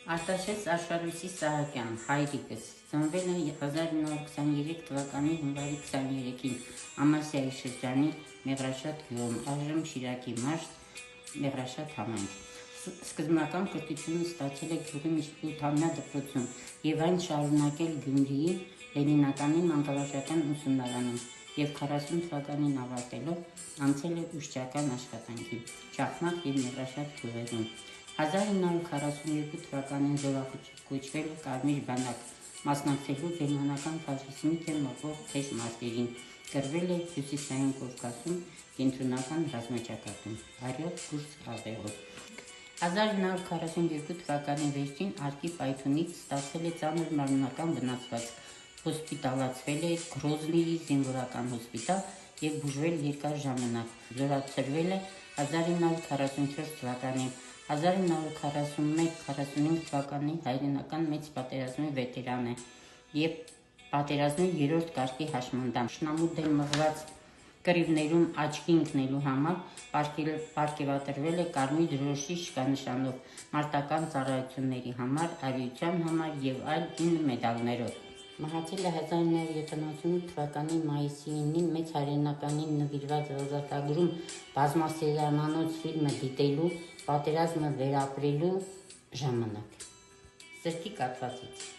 Արտաշես Աշխարհույսի Սահակյան, հայրիկս, ծնվել է 1923 թվականի հունվարի 23-ին Ամասիայի շրջանի Մեղրաշատ գյուղում, այժմ Շիրակի մարզ, Մեղրաշատ համայնք։ Սկզբնական կրթությունը ստացել է գյուղի միջնորդամյա դպրոցում և այն շարունակել Գյումրիի Լենինականի մանկավարժական ուսումնարանում և 40 թվականին ավարտելով անցել է ուսուցչական աշխատանքի Շախմատ և Մեղրաշատ գյուղերում։ 1942 թվականին զորակոչվել է Կարմիր բանակ, մասնակցելու գերմանական ֆաշիզմի դեմ մղվող թեժ մարտերին, կռվել է Հյուսիսային Կովկասում կենտրոնական ռազմաճակատում, Արիոտ կուրս աղեղով։ 1942 թվականի վերջին արկի պայթյունից ստացել է ծանր մարմնական վնասվածք, հոսպիտալացվել է Գրոզնիի զինվորական հոսպիտալ և բուժվել երկար ժամանակ, զորացրվել է 1944 թվականին, 1941-45 թվականի հայրենական մեծ պատերազմի վետերան է և պատերազմի 3-րդ կարգի հաշմանդամ։ Թշնամու դեմ մղված կռիվներում աչքի ընկնելու համար պարգևատրվել է Կարմիր դրոշի շքանշանով, մարտական ծառայությունների համար, արիության համար և այլ 9 մեդալներով։ Մահացել է 1978 թվականի մայիսի 9-ին մեծ հայրենականին նվիրված ազատագրում բազմասերիալանոց ֆիլմը դիտելու, պատերազմը վերապրելու ժամանակ։ Սրտի կաթվածից։